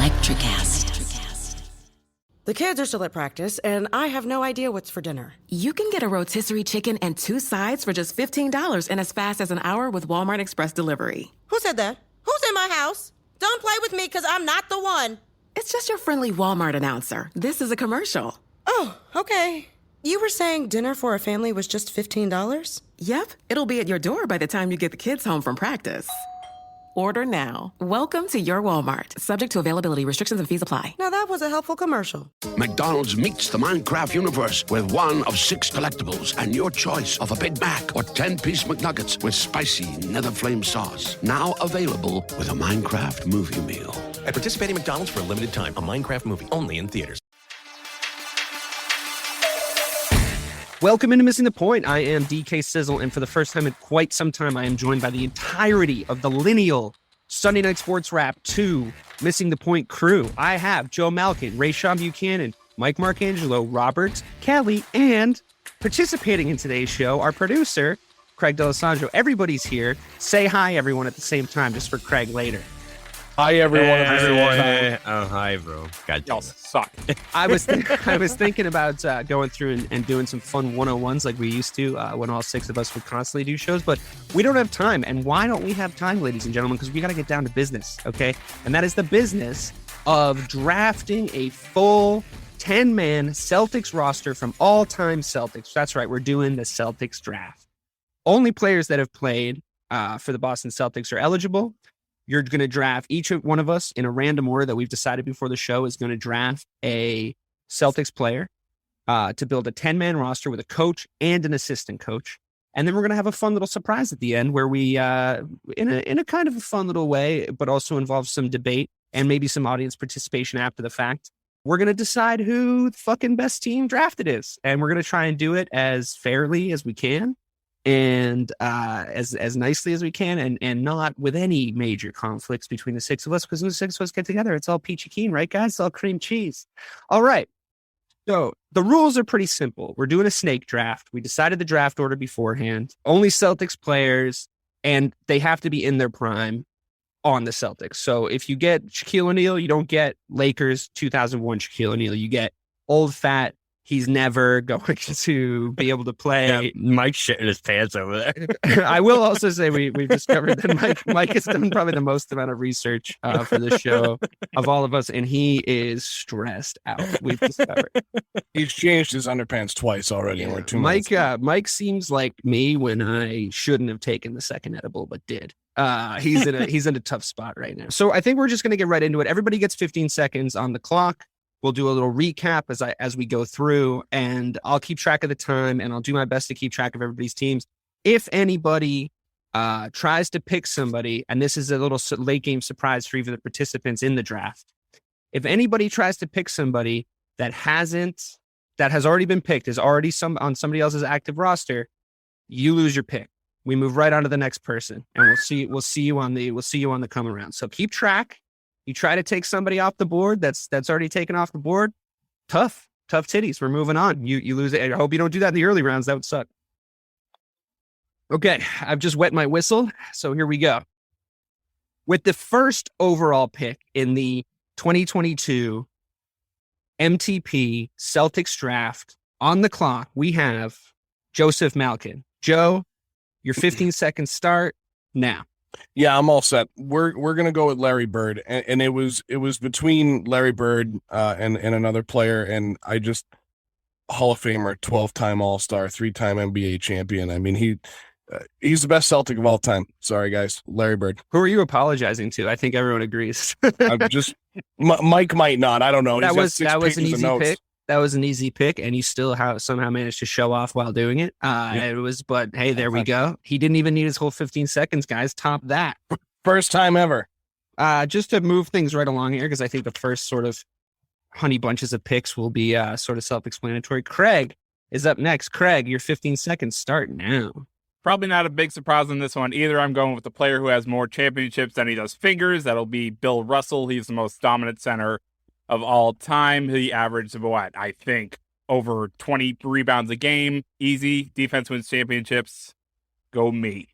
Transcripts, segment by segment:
Electricast. The kids are still at practice, and I have no idea what's for dinner. You can get a rotisserie chicken and 2 sides for just $15 in as fast as an hour with Walmart Express Delivery. Who said that? Who's in my house? Don't play with me, because I'm not the one. It's just your friendly Walmart announcer. This is a commercial. Oh, okay. You were saying dinner for a family was just $15? Yep, it'll be at your door by the time you get the kids home from practice. Order now. Welcome to your Walmart. Subject to availability, restrictions and fees apply. Now that was a helpful commercial. McDonald's meets the Minecraft universe with one of 6 collectibles and your choice of a Big Mac or 10-piece McNuggets with spicy Nether Flame sauce. Now available with a Minecraft movie meal. At participating McDonald's for a limited time. A Minecraft movie only in theaters. Welcome into Missing the Point. I am DK Sizzle, and for the first time in quite some time, I am joined by the entirety of the lineal Sunday Night Sports Wrap 2 Missing the Point crew. I have Joe Malkin, Rayshawn Buchanan, Mike Marcangelo, Robert Kelly, and participating in today's show, our producer, Craig D'Alessandro. Everybody's here. Say hi, everyone, at the same time, just for Craig later. Hi, everyone. Oh, hi, bro. God, y'all suck. I was thinking about going through and doing some fun 101s like we used to when all 6 of us would constantly do shows, but we don't have time. And why don't we have time, ladies and gentlemen? Because we got to get down to business, okay? And that is the business of drafting a full 10-man Celtics roster from all-time Celtics. That's right. We're doing the Celtics draft. Only players that have played for the Boston Celtics are eligible. You're going to draft each one of us in a random order that we've decided before the show is going to draft a Celtics player to build a 10-man roster with a coach and an assistant coach. And then we're going to have a fun little surprise at the end where we, in a kind of a fun little way, but also involves some debate and maybe some audience participation after the fact. We're going to decide who the fucking best team drafted is. And we're going to try and do it as fairly as we can. And as nicely as we can, and not with any major conflicts between the 6 of us, because when the 6 of us get together, it's all peachy keen, right, guys? It's all cream cheese. All right. So the rules are pretty simple. We're doing a snake draft. We decided the draft order beforehand. Only Celtics players, and they have to be in their prime on the Celtics. So if you get Shaquille O'Neal, you don't get Lakers 2001 Shaquille O'Neal. You get old, fat, he's never going to be able to play. Yeah, Mike's shitting his pants over there. I will also say we've discovered that Mike has done probably the most amount of research for this show of all of us, and he is stressed out. We've discovered. He's changed his underpants twice already. Yeah. We're 2 Mike, months. Mike seems like me when I shouldn't have taken the second edible, but did. He's in a tough spot right now. So I think we're just going to get right into it. Everybody gets 15 seconds on the clock. We'll do a little recap as we go through, and I'll keep track of the time, and I'll do my best to keep track of everybody's teams. If anybody tries to pick somebody, and this is a little late game surprise for even the participants in the draft, if anybody tries to pick somebody that has already been picked, is already on somebody else's active roster, you lose your pick. We move right on to the next person, and we'll see you on the come around. So keep track. You try to take somebody off the board that's already taken off the board. Tough titties. We're moving on. You lose it. I hope you don't do that in the early rounds. That would suck. Okay, I've just wet my whistle. So here we go. With the first overall pick in the 2022 MTP Celtics draft on the clock, we have Joseph Malkin. Joe, your 15 seconds start now. Yeah, I'm all set. We're gonna go with Larry Bird, and it was between Larry Bird and another player, and I just Hall of Famer, 12-time All-Star, 3-time NBA champion. I mean, he's the best Celtic of all time. Sorry, guys, Larry Bird. Who are you apologizing to? I think everyone agrees. I'm just Mike might not. I don't know. That was an easy pick. That was an easy pick, and you still somehow managed to show off while doing it. But hey, there we go. He didn't even need his whole 15 seconds, guys. Top that. First time ever. Just to move things right along here, because I think the first sort of honey bunches of picks will be sort of self-explanatory. Craig is up next. Craig, your 15 seconds start now. Probably not a big surprise on this one either. I'm going with the player who has more championships than he does fingers. That'll be Bill Russell. He's the most dominant center of all time. He averaged I think over 20 rebounds a game. Easy. Defense wins championships. Go me.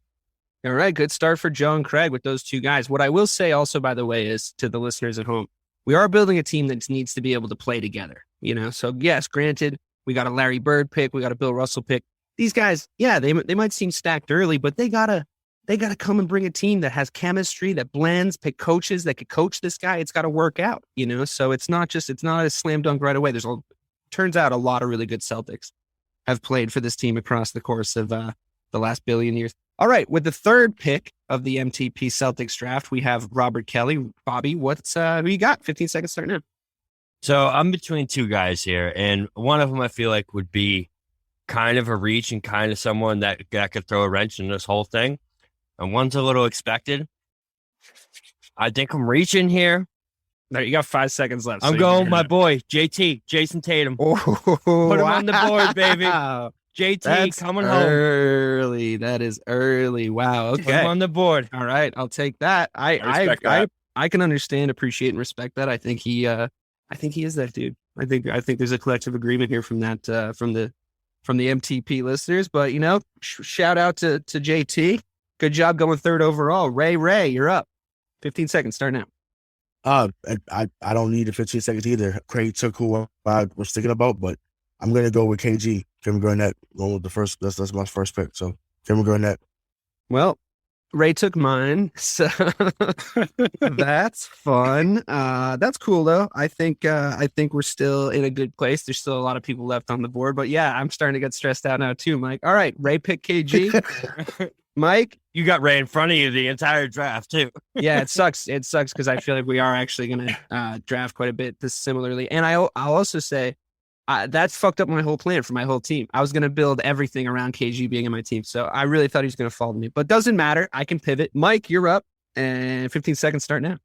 All right. Good start for Joe and Craig with those two guys. What I will say also, by the way, is to the listeners at home, we are building a team that needs to be able to play together, So yes, granted, we got a Larry Bird pick, we got a Bill Russell pick. These guys, yeah, they might seem stacked early, but they gotta come and bring a team that has chemistry, that blends, pick coaches that could coach this guy. It's got to work out, So it's not a slam dunk right away. Turns out a lot of really good Celtics have played for this team across the course of the last billion years. All right, with the third pick of the MTP Celtics draft, we have Robert Kelly. Bobby, who you got? 15 seconds start now. So I'm between two guys here, and one of them I feel like would be kind of a reach and kind of someone that could throw a wrench in this whole thing. And one's a little expected. I think I'm reaching here. No, you got 5 seconds left. I'm going my boy, JT, Jason Tatum. Oh, put him on the board, baby. JT That's coming home. Early. That is early. Wow. Okay. Put him on the board. All right. I'll take that. I can understand, appreciate, and respect that. I think he is that dude. I think there's a collective agreement here from that from the MTP listeners. But shout out to JT. Good job going third overall. Ray, you're up. 15 seconds. Start now. I don't need the 15 seconds either. Craig took who I was thinking about, but I'm gonna go with KG. Kevin Garnett going with the first. That's my first pick. So Kevin Garnett. Well, Ray took mine, so that's fun. That's cool though. I think we're still in a good place. There's still a lot of people left on the board, but yeah, I'm starting to get stressed out now too, Mike. All right, Ray picked KG. Mike, you got Ray in front of you the entire draft too. Yeah, it sucks. It sucks because I feel like we are actually going to draft quite a bit similarly. And I'll also say that's fucked up my whole plan for my whole team. I was going to build everything around KG being in my team. So I really thought he was going to fall to me, but doesn't matter. I can pivot. Mike, you're up, and 15 seconds start now.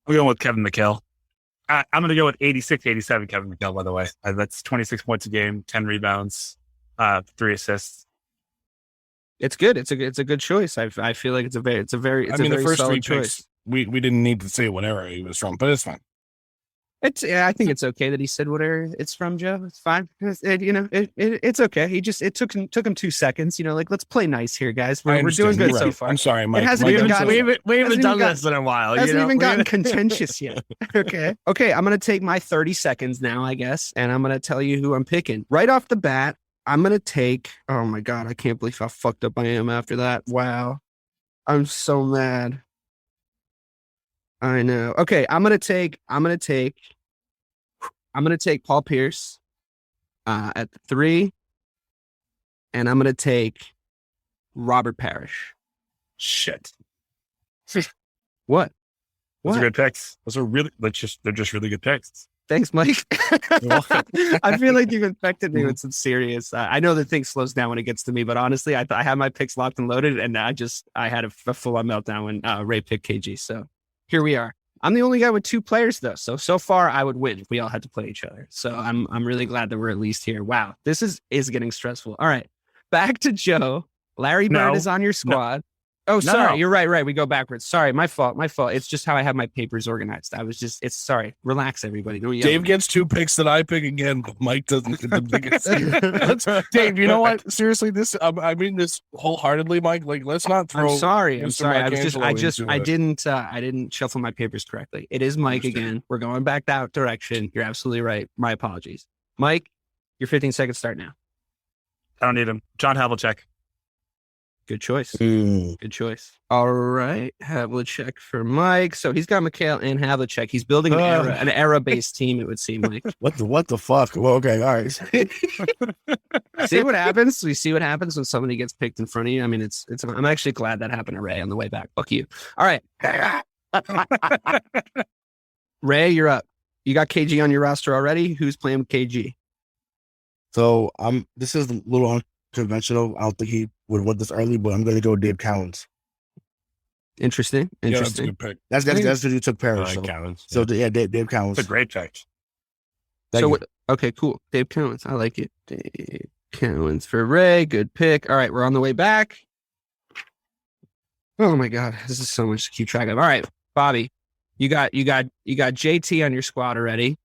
I'm going with Kevin McHale. I'm going to go with 86-87 Kevin McHale, by the way. That's 26 points a game, 10 rebounds, 3 assists. It's good. It's a good choice. I feel like it's a very the first solid 3 choice. picks, we didn't need to say whatever he was from, but it's fine. I think it's okay that he said whatever it's from, Joe. It's fine. It's okay. It took him 2 seconds. Let's play nice here, guys. We're doing good so far. I'm sorry, Mike. It hasn't even gotten. We haven't done this in a while. Hasn't even gotten contentious yet. Okay. I'm gonna take my 30 seconds now, I guess, and I'm gonna tell you who I'm picking right off the bat. I'm gonna take. Oh my god, I can't believe how fucked up I am after that. Wow, I'm so mad. I know. Okay, I'm gonna take Paul Pierce at the 3, and I'm gonna take Robert Parish. Shit. What? Those are good picks. They're just really good picks. Thanks, Mike. I feel like you've infected me with some serious. I know that things slows down when it gets to me, but honestly, I had my picks locked and loaded, and I had a full-on meltdown when Ray picked KG. So here we are. I'm the only guy with 2 players though, so far I would win if we all had to play each other. So I'm really glad that we're at least here. Wow, this is getting stressful. All right, back to Joe. Larry Bird is on your squad. Oh, sorry. You're right. We go backwards. Sorry. My fault. It's just how I have my papers organized. Sorry. Relax, everybody. Dave gets 2 picks that I pick again, but Mike doesn't get the biggest. Dave, you know what? Seriously, I mean this wholeheartedly, Mike. Like, let's not throw. I'm sorry. I didn't shuffle my papers correctly. It is Mike again. We're going back that direction. You're absolutely right. My apologies. Mike, your 15 seconds start now. I don't need him. John Havlicek. Good choice. Good choice. All right. Havlicek for Mike. So he's got McHale and Havlicek. He's building an era-based team, it would seem like. What the fuck? Well, okay. All right. See what happens? We see what happens when somebody gets picked in front of you. I mean, I'm actually glad that happened to Ray on the way back. Fuck you. All right. Ray, you're up. You got KG on your roster already. Who's playing with KG? So this is a little unconventional. I don't think he would want this early, but I'm going to go Dave Cowens. Interesting. Yeah, that's a good pick. That's what you took Parish. Cowens. So Dave Cowens. It's a great pick. Okay, cool. Dave Cowens. I like it. Dave Cowens for Ray. Good pick. All right, we're on the way back. Oh my God, this is so much to keep track of. All right, Bobby, you got JT on your squad already.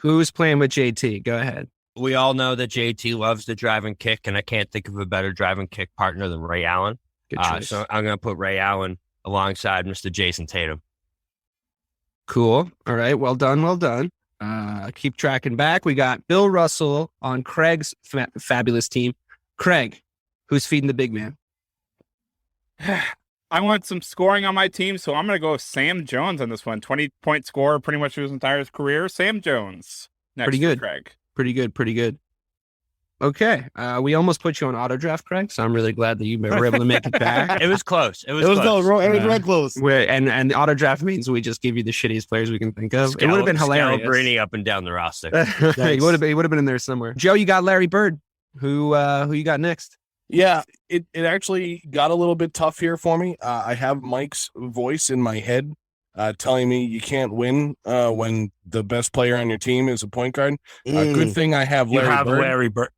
Who's playing with JT? Go ahead. We all know that JT loves the drive and kick, and I can't think of a better drive and kick partner than Ray Allen. Good choice. So I'm going to put Ray Allen alongside Mr. Jason Tatum. Cool. All right. Well done. Well done. Keep tracking back. We got Bill Russell on Craig's fabulous team. Craig, who's feeding the big man? I want some scoring on my team, so I'm going to go with Sam Jones on this one. 20-point scorer pretty much his entire career. Sam Jones. Next Pretty good. Craig. Pretty good. Pretty good. Okay. We almost put you on auto draft, Craig, so I'm really glad that you were able to make it back. It was close. It was It was close. close. It was real close. And the auto draft means we just give you the shittiest players we can think of. It would have been hilarious. Scalabrine up and down the roster. He would have been in there somewhere. Joe, you got Larry Bird. Who you got next? Yeah, it actually got a little bit tough here for me. I have Mike's voice in my head telling me you can't win when the best player on your team is a point guard. Good thing I have Larry Bird.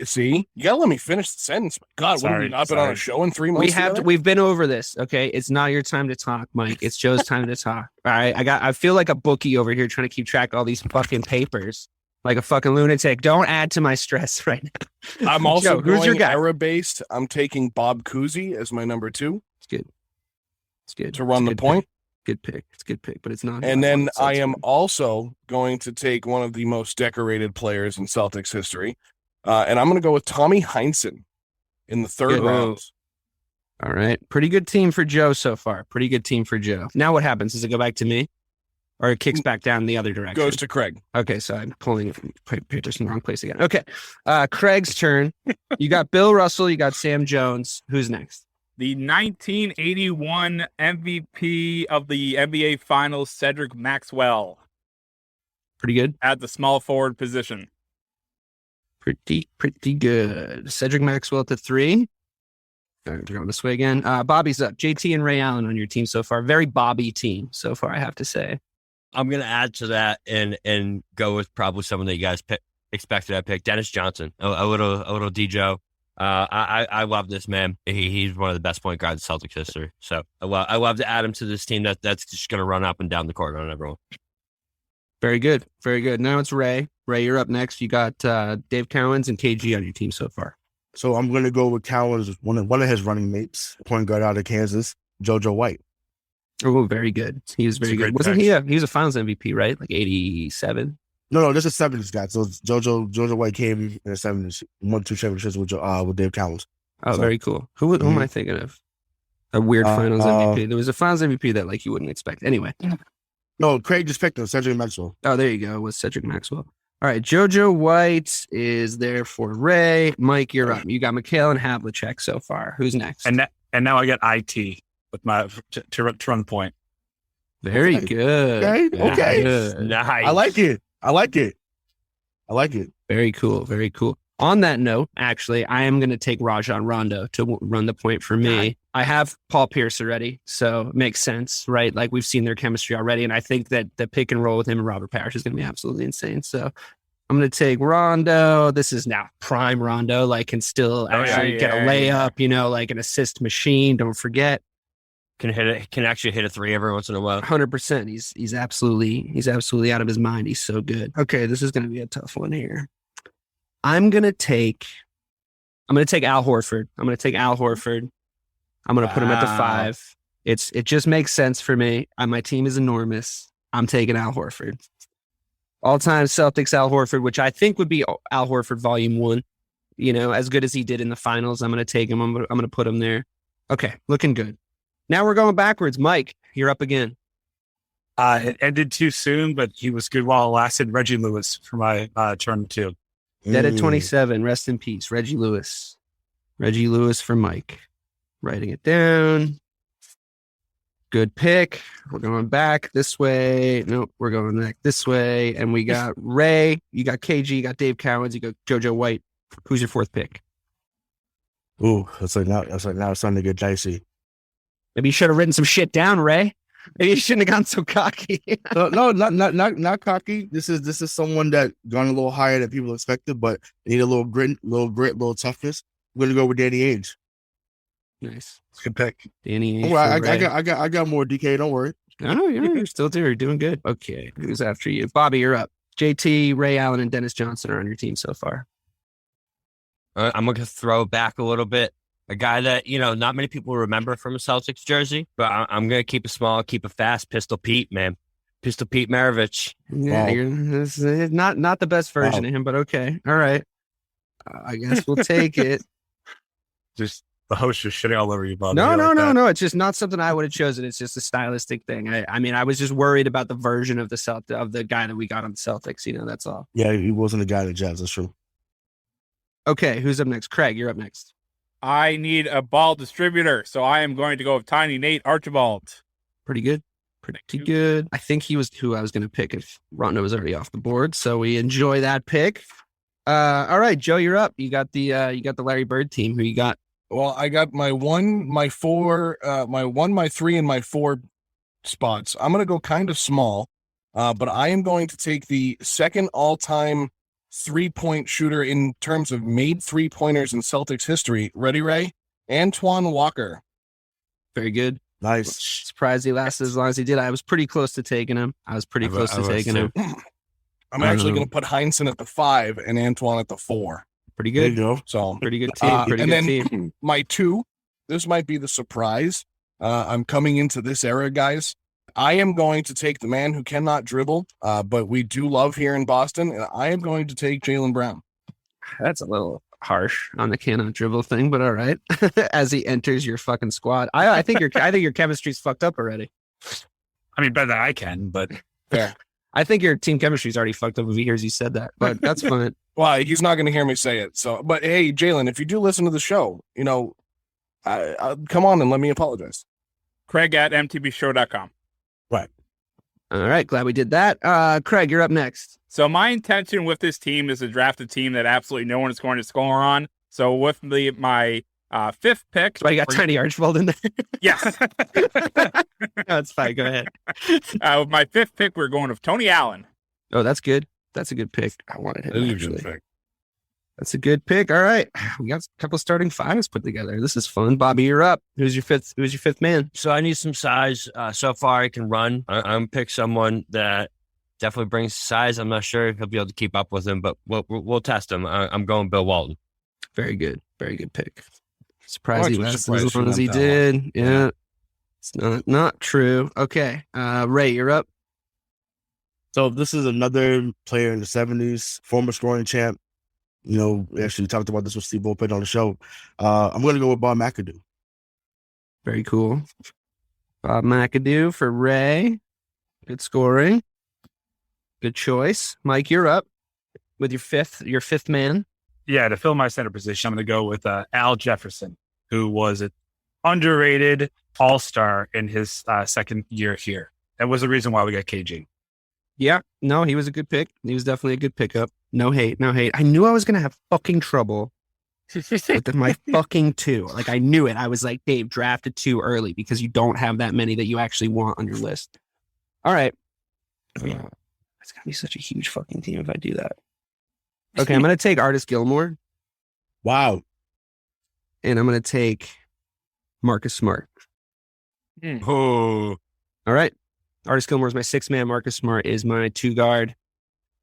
See, you gotta let me finish the sentence. God, what have we not been on a show in 3 months? We've been over this. Okay, it's not your time to talk, Mike. It's Joe's time to talk. All right, I feel like a bookie over here trying to keep track of all these fucking papers, like a fucking lunatic. Don't add to my stress right now. I'm also Joe, who's your going guy? era-based. I'm taking Bob Cousy as my number 2. It's good. It's good to run the point. Good pick. It's a good pick, but it's not. And then I am also going to take one of the most decorated players in Celtics history, and I'm going to go with Tommy Heinsohn in the third round. All right, pretty good team for Joe so far. Pretty good team for Joe. Now what happens? Does it go back to me, or it kicks back down the other direction? Goes to Craig. Okay, so I'm pulling it from Peter's in the wrong place again. Okay, Craig's turn. You got Bill Russell. You got Sam Jones. Who's next? The 1981 MVP of the NBA Finals, Cedric Maxwell. Pretty good. At the small forward position. Pretty good. Cedric Maxwell at the 3. All right, we're going this way again. Bobby's up. JT and Ray Allen on your team so far. Very Bobby team so far, I have to say. I'm going to add to that and go with probably someone that you guys expected I pick. Dennis Johnson, a little D-Joe. I love this man. He's one of the best point guards in Celtics history. So I love to add him to this team that's just going to run up and down the court on everyone. Very good. Very good. Now it's Ray. Ray, you're up next. You got Dave Cowens and KG on your team so far. So I'm going to go with Cowens, one of his running mates, point guard out of Kansas, JoJo White. Oh, very good. He was very good. Wasn't he? He was a Finals MVP, right? Like 87. No, this is 70s guy. So JoJo White came in the 70s, won 2 championships with Dave Cowens. Oh, very cool. Who am I thinking of? A weird Finals MVP. There was a Finals MVP that like you wouldn't expect. Anyway. No, Craig just picked him, Cedric Maxwell. Oh, there you go. It was Cedric Maxwell. All right, JoJo White is there for Ray. Mike, you're up. You got McHale and Havlicek so far. Who's next? And now I get IT with my to run the point. Very good. Okay. Good. Nice. I like it. Very cool. Very cool. On that note, actually, I am going to take Rajon Rondo to run the point for me. I have Paul Pierce already, so it makes sense, right? Like we've seen their chemistry already, and I think that the pick and roll with him and Robert Parish is going to be absolutely insane. So I'm going to take Rondo. This is now prime Rondo, like can still actually get a layup, like an assist machine. Don't forget. Can actually hit a 3 every once in a while. 100%. He's absolutely out of his mind. He's so good. Okay, this is going to be a tough one here. I'm going to take Al Horford. I'm going to put him at the 5. It just makes sense for me. My team is enormous. I'm taking Al Horford. All-time Celtics Al Horford, which I think would be Al Horford Volume 1. As good as he did in the finals. I'm going to take him. I'm going to put him there. Okay, looking good. Now we're going backwards. Mike, you're up again. It ended too soon, but he was good while it lasted. Reggie Lewis for my turn 2. Dead at 27. Rest in peace. Reggie Lewis. Reggie Lewis for Mike. Writing it down. Good pick. We're going back this way. Nope, we're going back this way. And we got Ray. You got KG. You got Dave Cowens. You got JoJo White. Who's your 4th pick? Ooh, that's like now it's starting to get dicey. Maybe you should have written some shit down, Ray. Maybe you shouldn't have gone so cocky. No, not cocky. This is someone that gone a little higher than people expected, but need a little grit, little toughness. I'm gonna go with Danny Ainge. Nice, good pick. Danny Ainge. Well, I got more DK. Don't worry. No, you're still there. You're doing good. Okay, who's after you? Bobby, you're up. JT, Ray Allen, and Dennis Johnson are on your team so far. I'm going to throw back a little bit. A guy that, not many people remember from a Celtics jersey, but I'm going to keep it small, keep it fast. Pistol Pete, man. Pistol Pete Marovich. Yeah, this is not the best version of him, but okay. All right. I guess we'll take it. Just the host just shitting all over you, Bob. No. It's just not something I would have chosen. It's just a stylistic thing. I mean, I was just worried about the version of the guy that we got on the Celtics. That's all. Yeah, he wasn't the guy in the Jazz. That's true. Okay, who's up next? Craig, you're up next. I need a ball distributor, so I am going to go with Tiny Nate Archibald. Pretty good. Pretty good. I think he was who I was going to pick if Rondo was already off the board. So we enjoy that pick. All right, Joe, you're up. You got the Larry Bird team. Who you got? Well, I got my 1, my 4, my 1, my 3, and my 4 spots. I'm going to go kind of small, but I am going to take the second all-time three-point shooter in terms of made three-pointers in Celtics history. Ready, Ray? Antoine Walker. Very good. Nice. Surprised he lasted as long as he did. I was pretty close to taking him. I'm actually going to put Heinsohn at the 5 and Antoine at the 4. Pretty good. There you go. So pretty good team. Team. My 2, this might be the surprise. I'm coming into this era, guys. I am going to take the man who cannot dribble, but we do love here in Boston, and I am going to take Jaylen Brown. That's a little harsh on the cannot dribble thing, but all right. As he enters your fucking squad, I think your chemistry's fucked up already. I mean, better than I can, but fair. I think your team chemistry's already fucked up if he hears you said that, but that's fine. Well, he's not going to hear me say it. So, but hey, Jalen, if you do listen to the show, come on and let me apologize. Craig at mtbshow.com. Right. All right. Glad we did that. Craig, you're up next. So my intention with this team is to draft a team that absolutely no one is going to score on. So with my 5th pick. So I got Tiny Archibald in there. Yes. No, it's fine. Go ahead. With my 5th pick, we're going with Tony Allen. Oh, that's good. That's a good pick. I wanted him, actually. Good pick. That's a good pick. All right. We got a couple starting 5s put together. This is fun. Bobby, you're up. Who's your fifth man? So I need some size. So far I can run. I'm going to pick someone that definitely brings size. I'm not sure if he'll be able to keep up with him, but we'll test him. I'm going Bill Walton. Very good. Very good pick. Surprised he lasted as long as he did. Yeah. It's not true. Okay. Ray, you're up. So this is another player in the 70s, former scoring champ. We actually talked about this with Steve Payton on the show. I'm going to go with Bob McAdoo. Very cool. Bob McAdoo for Ray. Good scoring. Good choice. Mike, you're up with your fifth man. Yeah, to fill my center position, I'm going to go with Al Jefferson, who was an underrated all-star in his second year here. That was the reason why we got KG. Yeah, no, he was a good pick. He was definitely a good pickup. No hate. I knew I was going to have fucking trouble with my fucking 2. Like, I knew it. I was like, Dave, drafted 2 early because you don't have that many that you actually want on your list. All right. It's going to be such a huge fucking team if I do that. Okay, I'm going to take Artis Gilmore. Wow. And I'm going to take Marcus Smart. Oh. All right. Artis Gilmore is my 6th man. Marcus Smart is my 2 guard.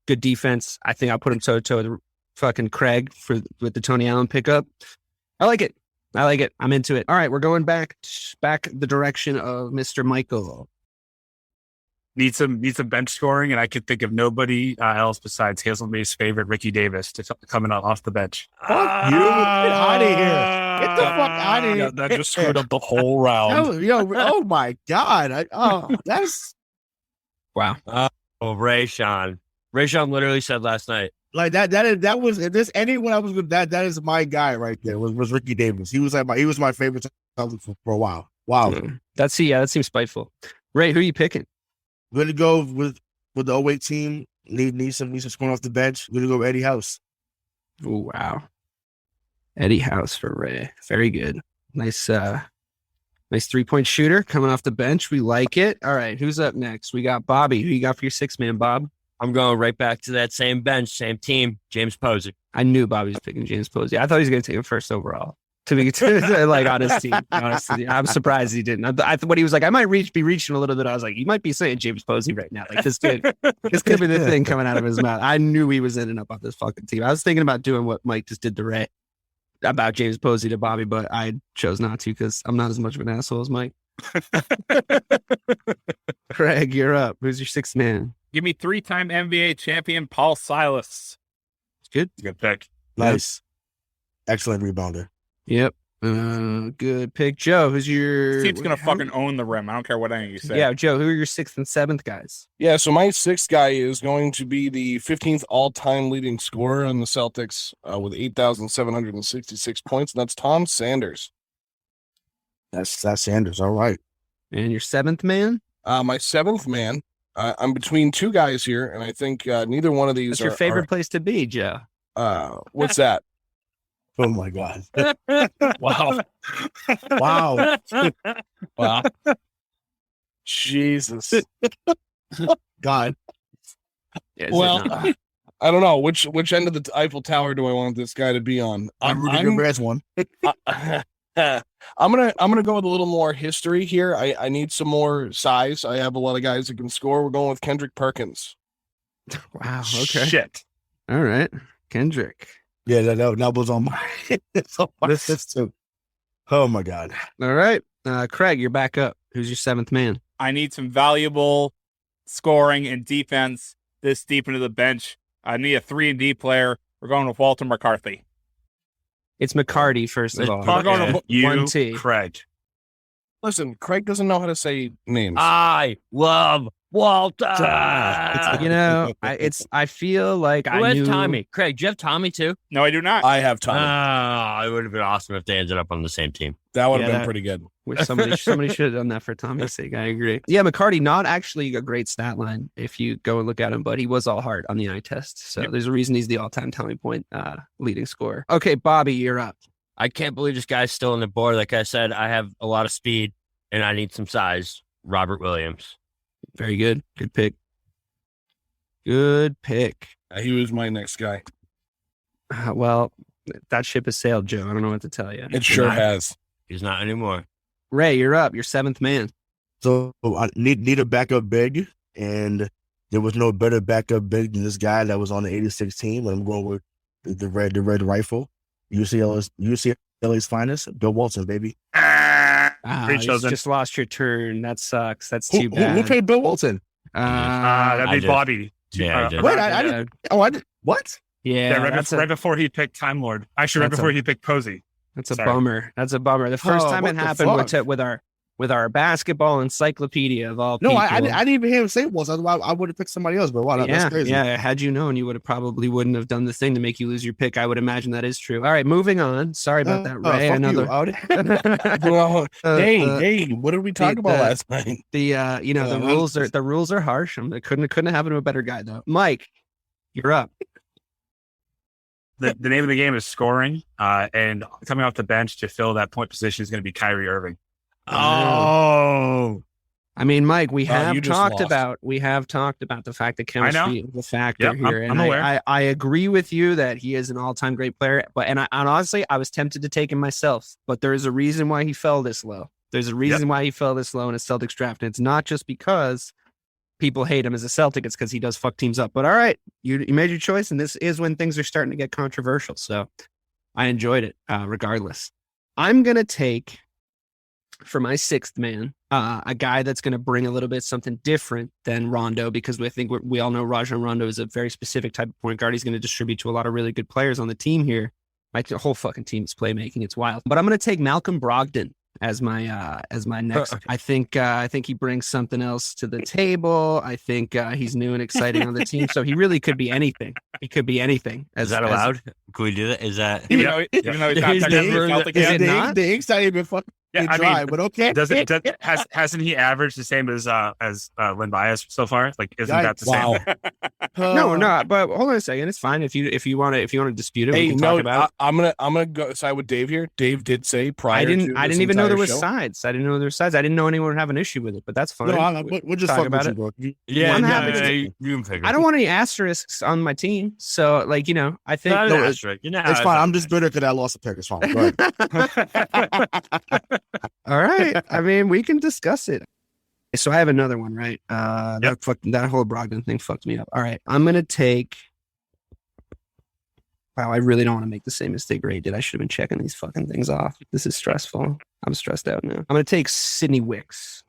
Good defense. I think I'll put him toe-to-toe with fucking Craig with the Tony Allen pickup. I like it. I'm into it. All right, we're going back the direction of Mr. Michael. Need some bench scoring, and I could think of nobody else besides Hazelmead's favorite Ricky Davis coming off the bench. Fuck you! Get out of here! Get the fuck out of here! Yeah, that just screwed up the whole round. Oh my god! That's wow. Rayshawn literally said last night. Like that was if there's anyone I was with that is my guy right there was Ricky Davis. He was my favorite for a while. Wow. That seems spiteful. Ray, who are you picking? I'm gonna go with the 08 team. Need some scoring off the bench. I'm gonna go with Eddie House. Oh wow. Eddie House for Ray. Very good. Nice 3-point shooter coming off the bench. We like it. All right, who's up next? We got Bobby. Who you got for your 6th man, Bob? I'm going right back to that same bench, same team, James Posey. I knew Bobby was picking James Posey. I thought he was going to take him first overall. To be like on his team. Honestly, I'm surprised he didn't. I thought he was like, I might be reaching a little bit. I was like, you might be saying James Posey right now. Like this could be the thing coming out of his mouth. I knew he was ending up on this fucking team. I was thinking about doing what Mike just did to Ray about James Posey to Bobby, but I chose not to because I'm not as much of an asshole as Mike. Craig, you're up. Who's your sixth man? Give me 3-time NBA champion Paul Silas. It's good. Good pick. Nice. Excellent rebounder. Yep. Good pick. Joe, who's your... This team's going to fucking own the rim. I don't care what any of you say. Yeah, Joe, who are your sixth and seventh guys? Yeah, so my sixth guy is going to be the 15th all-time leading scorer on the Celtics with 8,766 points, and that's Tom Sanders. That's Sanders. All right. And your seventh man? My seventh man, I'm between two guys here, and I think neither one of these What's your favorite place to be, Joe? What's that? Oh, my God. Wow. Wow. Wow. Jesus. God. Well, I don't know. Which end of the Eiffel Tower do I want this guy to be on? I'm rooting for the one. I'm gonna go with a little more history here. I need some more size. I have a lot of guys that can score. We're going with Kendrick Perkins. Wow. Okay. Shit. All right. Kendrick. Yeah, that was on my list too. Oh, my God. All right. Craig, you're back up. Who's your seventh man? I need some valuable scoring and defense this deep into the bench. I need a 3-and-D player. We're going with Walter McCarthy. It's McCarty, first of all. We're going to You, 1T. Craig. Listen, Craig doesn't know how to say names. I love Walter. You know, I feel like Who I has knew Tommy? Craig, do you have Tommy too? No, I do not. I have Tommy. It would have been awesome if they ended up on the same team. That would have Yeah, been pretty good. Wish somebody should have done that for Tommy's sake. I agree. Yeah, McCarty, not actually a great stat line if you go and look at him, but he was all hard on the eye test. So there's a reason he's the all-time Tommy point leading scorer. Okay, Bobby, you're up. I can't believe this guy's still on the board. Like I said, I have a lot of speed and I need some size. Robert Williams. Very good. Good pick. Good pick. He was my next guy. Well, that ship has sailed, Joe. I don't know what to tell you. It sure has. He's not anymore. Ray, you're up. You're seventh man. So I need a backup big, and there was no better backup big than this guy that was on the 86 team. And I'm going with the red rifle. UCLA's finest, Bill Walton, baby. You just lost your turn. That sucks. That's too bad. Who paid Bill Walton? That'd be Bobby. Yeah, I did. Wait, I didn't. Oh, I did. What? Yeah, right before he picked Time Lord. Actually, right before he picked Posey. That's a bummer. That's a bummer. The first time it happened with our basketball encyclopedia of all people. No, I didn't even hear him say Walton. I would have picked somebody else. But wow, that's crazy. Yeah, had you known, you would have probably wouldn't have done the thing to make you lose your pick. I would imagine that is true. All right, moving on. Sorry about that, Ray. Dang, what did we talk about last night? The rules are harsh. I couldn't have happened to a better guy though. Mike, you're up. The name of the game is scoring, and coming off the bench to fill that point position is going to be Kyrie Irving. Oh, I mean, Mike, we have talked lost. about the fact that chemistry is a factor here, I'm aware. I agree with you that he is an all-time great player. But and honestly, I was tempted to take him myself, but there is a reason why he fell this low. There's a reason why he fell this low in a Celtics draft, and it's not just because people hate him as a Celtic. It's because he does fuck teams up. But all right, you made your choice, and this is when things are starting to get controversial. So I enjoyed it regardless. I'm going to take, for my sixth man, a guy that's going to bring a little bit something different than Rondo, because we all know Rajon Rondo is a very specific type of point guard. He's going to distribute to a lot of really good players on the team here. My whole fucking team is playmaking. It's wild. But I'm going to take Malcolm Brogdon as my next. I think he brings something else to the table. I think he's new and exciting on the team. So he really could be anything. He could be anything. Is that allowed? Can we do that? Is that even though he's not the ink's not even fucking dry, but okay. Hasn't he averaged the same as Len Bias so far? Like, isn't that the same? No. But hold on a second. It's fine if you want to dispute it. We can talk about it. I'm gonna go side with Dave here. Dave did say prior. I didn't even know there was sides. I didn't know there were sides. I didn't know anyone would have an issue with it, but that's fine. No, we'll just talk about it, bro. I'm happy to. I don't want any asterisks on my team, so I think it's fine. I'm just bitter because I lost a pick. It's fine. Go ahead. All right. I mean, we can discuss it. So I have another one, right? That whole Brogdon thing fucked me up. All right. I'm going to take... Wow, I really don't want to make the same mistake Ray did. I should have been checking these fucking things off. This is stressful. I'm stressed out now. I'm going to take Sidney Wicks.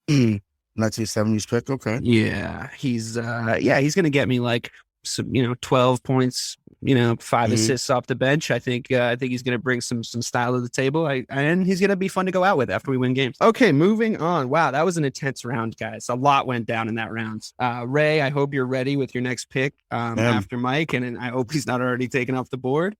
1970s pick. Okay. Yeah, he's gonna get me like some 12 points, 5 assists off the bench. I think he's gonna bring some style to the table. And he's gonna be fun to go out with after we win games. Okay, moving on. Wow, that was an intense round, guys. A lot went down in that round. Ray, I hope you're ready with your next pick after Mike, and I hope he's not already taken off the board.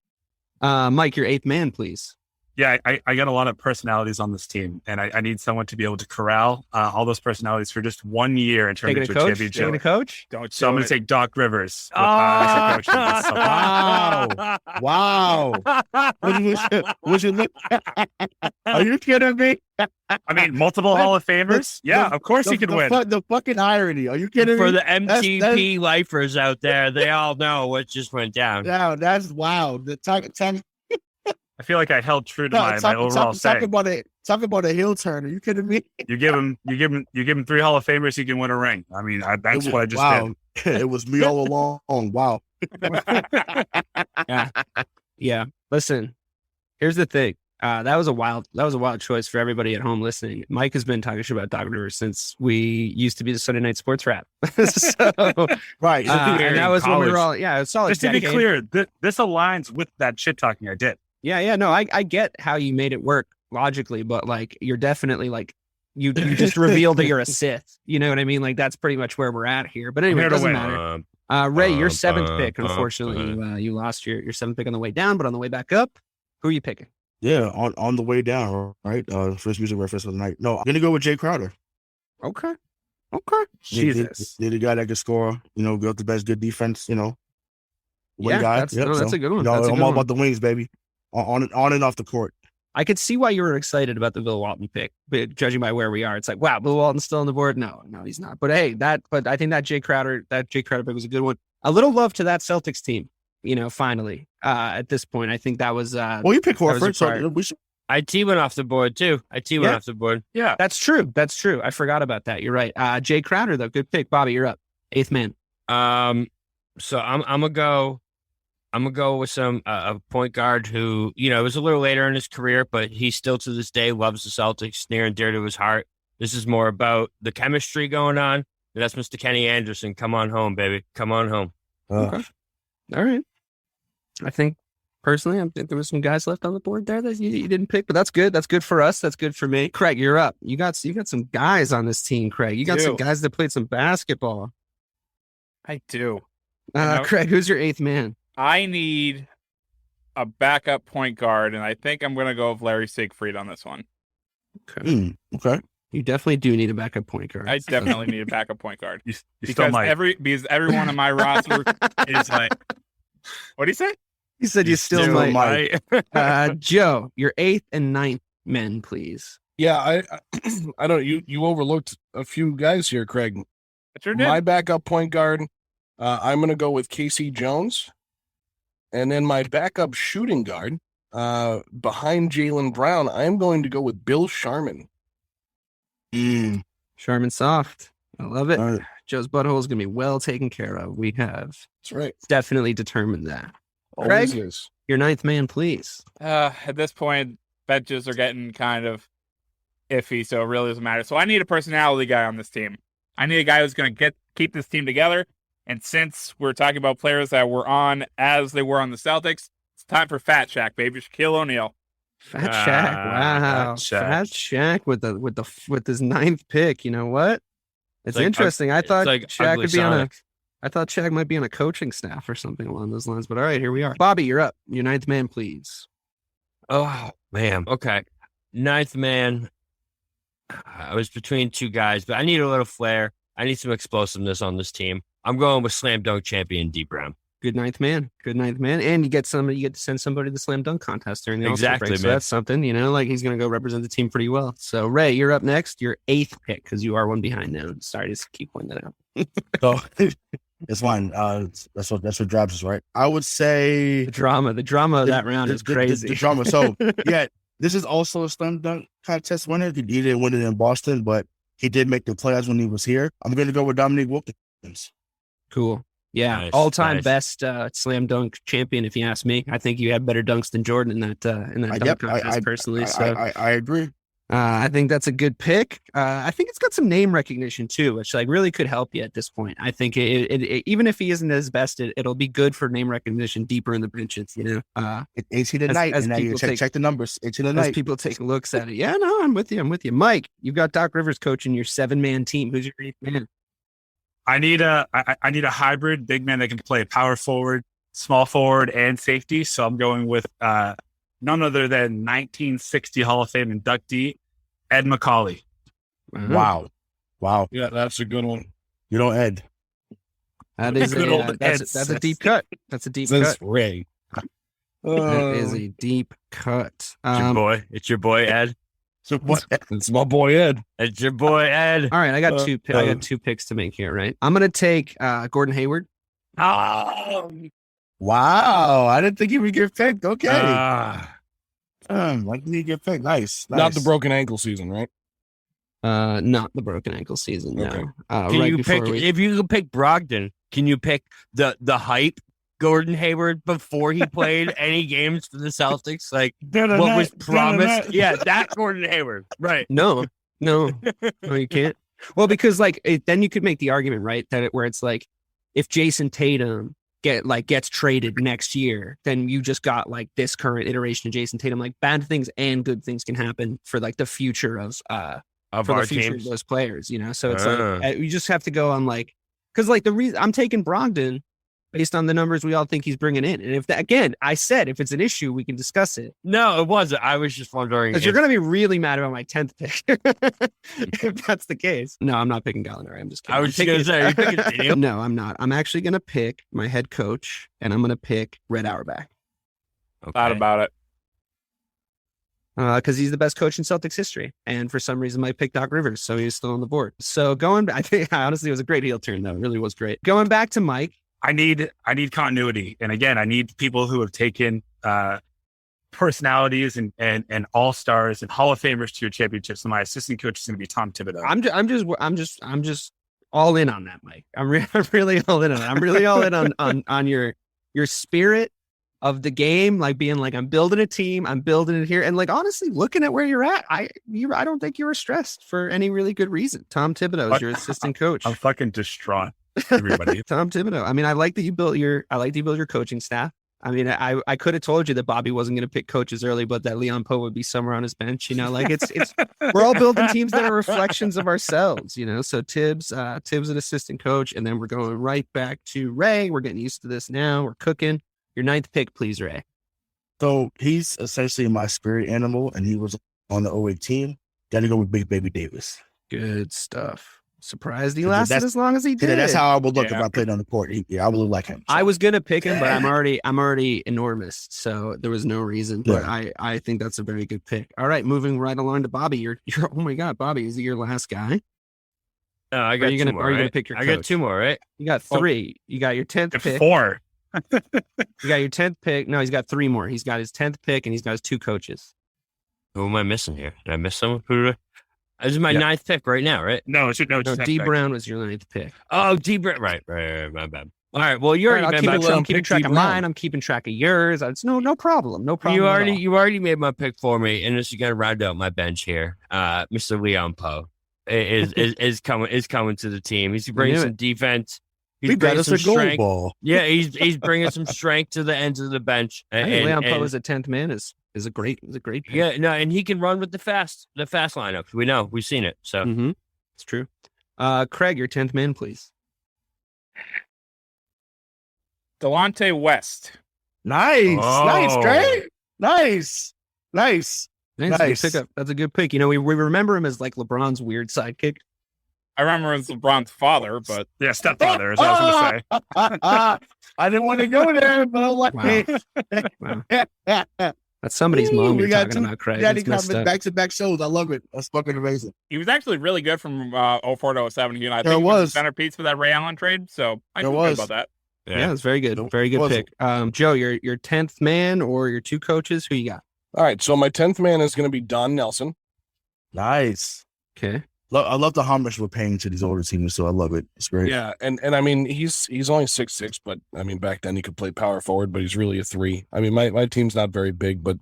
Mike, your 8th man, please. Yeah, I got a lot of personalities on this team, and I need someone to be able to corral all those personalities for just 1 year and turn Taking into a a coach? championship. Taking a coach? So I'm going to take Doc Rivers. Wow. Wow. Would you look? Are you kidding me? I mean, multiple Hall of Famers? Yeah, of course he could win. The fucking irony. Are you kidding me? For the MTP lifers out there, they all know what just went down. No, that's wow. I feel like I held true to my overall saying. Talk about a heel turn. Are you kidding me? You give him 3 Hall of Famers, he can win a ring. I mean, that's what I just did. It was me all along. Wow. Yeah. Listen, here's the thing. That was a wild choice for everybody at home listening. Mike has been talking shit about Doc Rivers since we used to be the Sunday Night Sports Wrap. Right. And that was when we were all, it's solid. Just to be clear, this aligns with that shit talking I did. Yeah. No, I get how you made it work logically, but like, you're definitely like, you just revealed that you're a Sith. You know what I mean? Like, that's pretty much where we're at here. But anyway, it doesn't matter. Ray, your 7th pick, unfortunately, you lost your 7th pick on the way down, but on the way back up, who are you picking? Yeah, on the way down, right? First music reference of the night. No, I'm gonna go with Jae Crowder. Okay. Jesus. They're the guy that can score, built the best good defense, win guy. That's a good one. I'm all about the wings, baby. On and off the court. I could see why you were excited about the Bill Walton pick, but judging by where we are, it's like, wow, Bill Walton's still on the board. No, he's not. But hey, but I think that Jae Crowder pick was a good one. A little love to that Celtics team, finally. At this point, I think that was well, you pick Horford, so we should. IT went off the board too. IT went off the board. Yeah, that's true. I forgot about that. You're right. Jae Crowder, though, good pick. Bobby, you're up. 8th man. So I'm gonna go with some a point guard who it was a little later in his career, but he still to this day loves the Celtics near and dear to his heart. This is more about the chemistry going on. That's Mr. Kenny Anderson. Come on home, baby. Come on home. Okay. All right. I think personally, I think there was some guys left on the board there that you didn't pick, but that's good. That's good for us. That's good for me. Craig, you're up. You got some guys on this team, Craig. You got some guys that played some basketball. I do. Craig, who's your 8th man? I need a backup point guard, and I think I'm going to go with Larry Siegfried on this one. Okay. Okay. You definitely do need a backup point guard. I definitely need a backup point guard. You because everyone on my roster is like, what do you say? He said you still might. Joe, your 8th and 9th men, please. Yeah, I don't. You overlooked a few guys here, Craig. I sure did. My backup point guard, I'm going to go with Casey Jones. And then my backup shooting guard, behind Jaylen Brown, I'm going to go with Bill Sharman. Sharman soft. I love it. Right. Joe's butthole is going to be well taken care of. We have. That's right. Definitely determined that. Always Craig, is. Your 9th man, please. At this point, benches are getting kind of iffy, so it really doesn't matter. So I need a personality guy on this team. I need a guy who's going to keep this team together. And since we're talking about players that were on as they were on the Celtics, it's time for Fat Shaq, baby. Shaquille O'Neal. Fat Shaq, wow. Fat Shaq with his 9th pick. You know what? It's like, interesting. I thought Shaq could be I thought Shaq might be on a coaching staff or something along those lines. But all right, here we are. Bobby, you're up. Your 9th man, please. Oh man. Okay. 9th man. I was between two guys, but I need a little flair. I need some explosiveness on this team. I'm going with slam dunk champion Dee Brown. Good 9th man. And you get to send somebody to the slam dunk contest during the All-Star break. So that's something, like he's going to go represent the team pretty well. So Ray, you're up next. Your 8th pick, because you are one behind now. Sorry to keep pointing that out. So it's fine. That's what drives us, right? I would say the drama of that round is crazy. The drama. So yeah, this is also a slam dunk contest winner. He didn't win it in Boston, but he did make the playoffs when he was here. I'm going to go with Dominique Wilkins. Cool. Yeah, nice, all-time best slam dunk champion. If you ask me, I think you had better dunks than Jordan in that dunk contest. Personally, I agree. I think that's a good pick. I think it's got some name recognition too, which like really could help you at this point. I think it even if he isn't as best, it'll be good for name recognition deeper in the benches. You know, 18 tonight, and now you check the numbers. 18 tonight. As people take looks at it. Yeah, no, I'm with you. Mike, you've got Doc Rivers coaching your 7-man team. Who's your 8th man? I need a hybrid big man that can play power forward, small forward, and safety. So I'm going with none other than 1960 Hall of Fame inductee Ed McCauley. Wow. Yeah, that's a good one. You know Ed. That is that's a deep cut. That's a deep cut. Ray. That is a deep cut. It's your boy Ed. It's my boy Ed. It's your boy Ed. All right, I got two picks to make here. Right, I'm gonna take Gordon Hayward. Oh, wow! I didn't think he would get picked. Okay, like he get picked. Nice. Not the broken ankle season, right? Not the broken ankle season. No. Okay. Can you pick if you could pick Brogdon? Can you pick the hype Gordon Hayward before he played any games for the Celtics? Like what was promised? Yeah, that Gordon Hayward. Right. No, you can't. Well, because then you could make the argument, right, where it's like if Jason Tatum gets traded next year, then you just got like this current iteration of Jason Tatum. Like bad things and good things can happen for like the future of our teams, of those players, you know. So it's like you just have to go on like because like the reason I'm taking Brogdon based on the numbers we all think he's bringing in, and if that again, I said if it's an issue, we can discuss it. No, it wasn't. I was just wondering because you're going to be really mad about my 10th pick if that's the case. No, I'm not picking Gallinari. I'm just kidding. I was just going to say, are you picking Tatum? No, I'm not. I'm actually going to pick my head coach, and I'm going to pick Red Auerbach. Okay. Thought about it. Because he's the best coach in Celtics history, and for some reason, I picked Doc Rivers, so he's still on the board. So I think honestly, it was a great heel turn, though. It really was great. Going back to Mike. I need continuity. And again, I need people who have taken personalities and all-stars and Hall of Famers to your championships. And my assistant coach is going to be Tom Thibeault. I'm just all in on that, Mike. I'm really all in on it. I'm really all in on your spirit of the game, like being like, I'm building a team, I'm building it here. And like, honestly, looking at where you're at, I don't think you were stressed for any really good reason. Tom Thibeault is your assistant coach. I'm fucking distraught. Everybody. Tom Thibeault. I mean, I like that you built your coaching staff. I mean, I could have told you that Bobby wasn't going to pick coaches early, but that Leon Poe would be somewhere on his bench. You know, like it's we're all building teams that are reflections of ourselves. You know, so Tibbs an assistant coach, and then we're going right back to Ray. We're getting used to this now. We're cooking. Your 9th pick, please, Ray. So he's essentially my spirit animal, and he was on the 08 team. Got to go with Big Baby Davis. Good stuff. Surprised he lasted as long as he did. That's how I would look if I played on the court. I would look like him. So. I was gonna pick him, but I'm already enormous, so there was no reason. But I think that's a very good pick. All right, moving right along to Bobby. You're oh my God, Bobby, is he your last guy? No, I got two more. Are you gonna pick your coach? I got 2 more, right? You got 3. You got your 10th pick. 4. You got your 10th pick. No, he's got 3 more. He's got his 10th pick, and he's got his 2 coaches. Who am I missing here? Did I miss someone? This is my 9th pick right now, right? No, Dee Brown was your 9th pick. Oh, Dee Brown. Right, my bad. All right, well, you're I'm keeping track of mine. I'm keeping track of yours. It's no problem. No problem. You already made my pick for me, and this is gonna round out my bench here. Mr. Leon Poe is coming to the team. He's bringing some defense. He's bringing some strength. Yeah, he's bringing some strength to the ends of the bench. And Leon Poe as a 10th man is a great pick. Yeah, no, and he can run with the fast lineup. We know, we've seen it. So it's true. Craig, your 10th man, please. Delonte West. Nice, Craig. Nice. Pickup. That's a good pick. You know, we remember him as like LeBron's weird sidekick. I remember him as LeBron's father, but stepfather, as I was going to say. I didn't want to go there, but I was like, wow. That's somebody's mom you're talking about, Craig. Daddy coming back-to-back shows. I love it. That's fucking amazing. He was actually really good from 04 to 07. I think he was the centerpiece for that Ray Allen trade, so I feel good about that. Yeah, it's very good. Very good pick. Joe, your 10th man or your 2 coaches, who you got? All right, so my 10th man is going to be Don Nelson. Nice. Okay. I love the homage we're paying to these older teams, so I love it. It's great. Yeah, and I mean, he's only 6'6", but I mean, back then he could play power forward, but he's really a 3. I mean, my team's not very big, but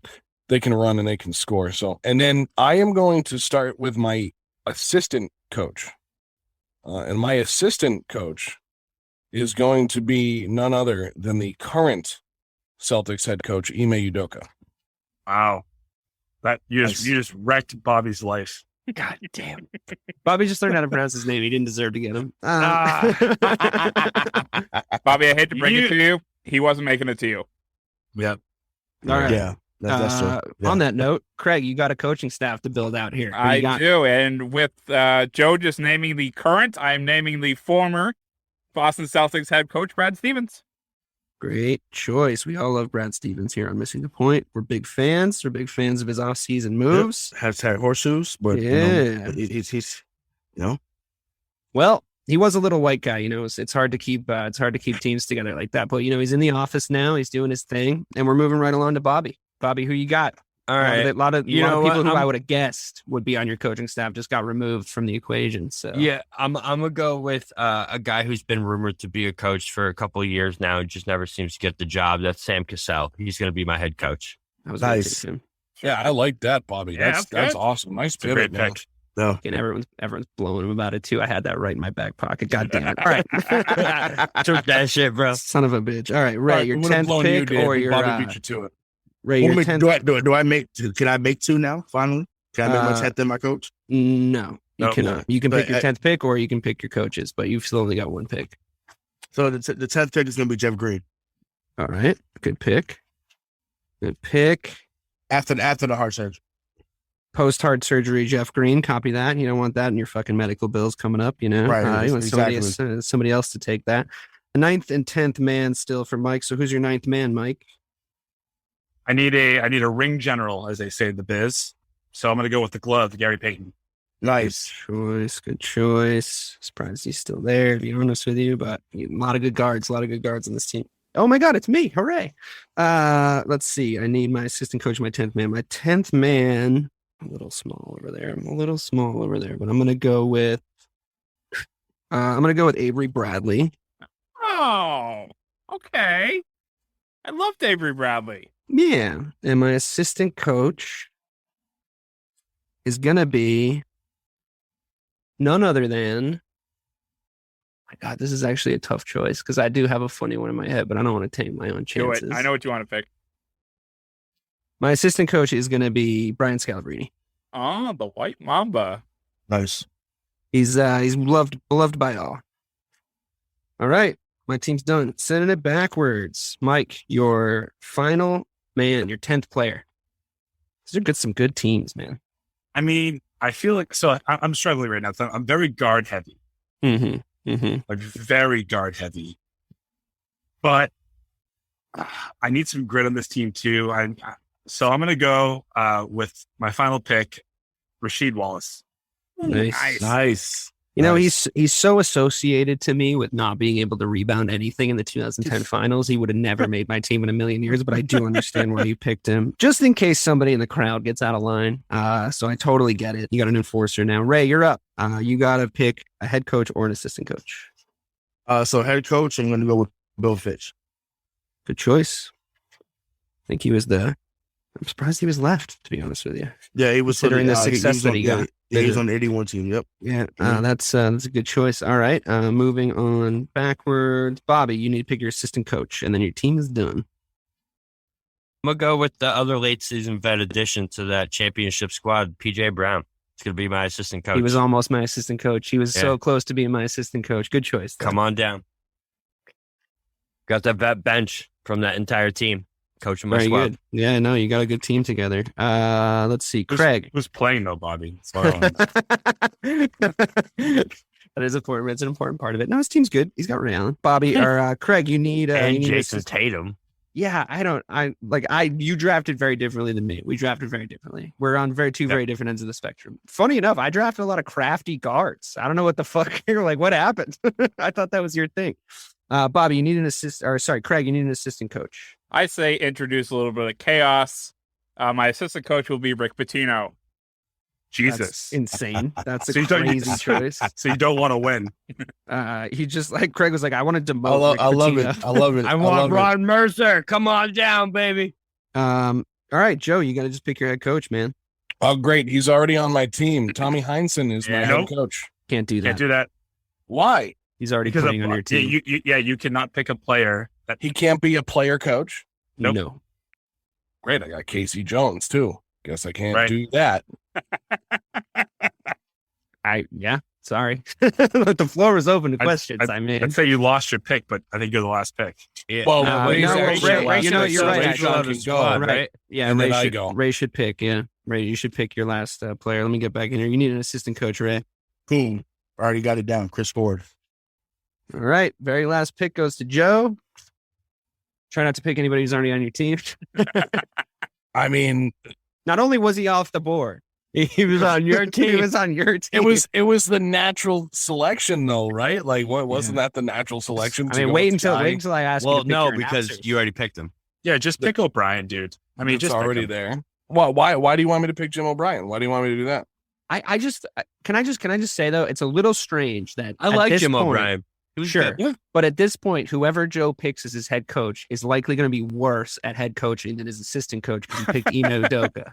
they can run and they can score. So, and then I am going to start with my assistant coach. And my assistant coach is going to be none other than the current Celtics head coach, Ime Udoka. Wow. That you just wrecked Bobby's life. God damn. Bobby just learned how to pronounce his name. He didn't deserve to get him. Bobby, I hate to bring it to you. He wasn't making it to you. Yep. All right. Yeah. That's true. Yeah. On that note, Craig, you got a coaching staff to build out here. I do. And with Joe just naming the current, I'm naming the former Boston Celtics head coach, Brad Stevens. Great choice. We all love Brad Stevens here on Missing the Point. We're big fans. We're big fans of his offseason moves. Yep. Has had horseshoes, but yeah, he's you know. Well, he was a little white guy, you know. It's hard to keep teams together like that. But you know, he's in the office now. He's doing his thing, and we're moving right along to Bobby. Bobby, who you got? All right. A lot of people who I would have guessed would be on your coaching staff just got removed from the equation. So yeah, I'm gonna go with a guy who's been rumored to be a coach for a couple of years now and just never seems to get the job. That's Sam Cassell. He's gonna be my head coach. That was nice. Yeah, I like that, Bobby. Yeah, That's awesome. Nice pivot, man. No. And everyone's blowing him about it too. I had that right in my back pocket. God damn it. All right. Took that shit, bro. Son of a bitch. All right, Ray, your 10th pick or your Bobby beat you to it. Ray, your 10th. Do I make? Can I make two now? Finally, can I make my 10th and my coach? No, you cannot. You can pick But your 10th pick or you can pick your coaches, but you've still only got one pick. So the 10th pick is going to be Jeff Green. All right, good pick. Good pick. After the heart surgery. Post-heart surgery, Jeff Green. Copy that. You don't want that in your fucking medical bills coming up, you know? Right. You want somebody else to take that. The 9th and 10th man still for Mike. So who's your 9th man, Mike? I need a ring general, as they say in the biz. So I'm going to go with the glove, Gary Payton. Nice. Good choice. Surprised he's still there, to be honest with you, but a lot of good guards on this team. Oh my God, it's me. Hooray. Let's see. I need my assistant coach, my 10th man. My 10th man, a little small over there. But I'm going to go with Avery Bradley. Oh, okay. I loved Avery Bradley. Yeah. And my assistant coach is going to be none other than, my God, this is actually a tough choice because I do have a funny one in my head, but I don't want to take my own chances. Do it. I know what you want to pick. My assistant coach is going to be Brian Scalabrine. Oh, the White Mamba. Nice. He's beloved by all. All right. My team's done. Sending it backwards. Mike, your final man, your 10th player. These are some good teams, man. I mean, I feel like, so I'm struggling right now. So I'm very guard heavy. Like very guard heavy. But I need some grit on this team too. So I'm going to go with my final pick, Rasheed Wallace. Nice. You know, he's so associated to me with not being able to rebound anything in the 2010 finals. He would have never made my team in a million years, but I do understand why you picked him. Just in case somebody in the crowd gets out of line. So I totally get it. You got an enforcer now. Ray, you're up. You got to pick a head coach or an assistant coach. So head coach, I'm going to go with Bill Fitch. Good choice. I think I'm surprised he was left, to be honest with you. Yeah, he was considering the success that he got. Yeah, he was on the 81 team. Yep. Yeah, that's a good choice. All right, moving on backwards. Bobby, you need to pick your assistant coach, and then your team is done. I'm going to go with the other late season vet addition to that championship squad, PJ Brown. It's going to be my assistant coach. He was almost my assistant coach. He was so close to being my assistant coach. Good choice. Though. Come on down. Got that vet bench from that entire team. Coaching my squad. Good. Yeah, no, you got a good team together. Let's see. Craig. Who's playing though, Bobby? That is important. It's an important part of it. No, his team's good. He's got Ray Allen. Bobby or Craig, you need and Jason Tatum. Yeah, you drafted very differently than me. We drafted very differently. We're on very different ends of the spectrum. Funny enough, I drafted a lot of crafty guards. I don't know what the fuck you're like, what happened? I thought that was your thing. Bobby, you need Craig, you need an assistant coach. I say introduce a little bit of chaos. My assistant coach will be Rick Pitino. Jesus. That's insane. That's a crazy choice. So you don't want to win. He just like Craig was like, I want to demote. I love it. I want Ron Mercer. Come on down, baby. All right, Joe, you got to just pick your head coach, man. Oh, great. He's already on my team. Tommy Heinsohn is my head coach. Can't do that. Can't do that. Why? He's already playing on your team. You cannot pick a player that He can't be a player coach? Nope. No. Great. I got Casey Jones, too. Guess I can't do that. Sorry. The floor is open to questions. I'd say you lost your pick, but I think you're the last pick. Yeah. Well, Ray, Ray's actually Ray, last you know, pick, you're so right. Rayshawn Actually, can go, right. Yeah, And Ray then I should, go. Ray should pick. Yeah, Ray, you should pick your last player. Let me get back in here. You need an assistant coach, Ray. Boom. Already got it down. Chris Ford. All right. Very last pick goes to Joe. Try not to pick anybody who's already on your team. I mean, Not only was he off the board, he was on your team. He was on your team. it was the natural selection, though, right? Like, what wasn't that the natural selection? I mean, wait until I ask you. Well, to pick no, your because announcers. you already picked him. Yeah, just pick O'Brien, dude. I mean, It's just pick already him. there. Well, why do you want me to pick Jim O'Brien? Why do you want me to do that? Can I just say though, it's a little strange that I at like this Jim point- O'Brien. He was Sure. good. But at this point, whoever Joe picks as his head coach is likely going to be worse at head coaching than his assistant coach because he picked Ime Udoka.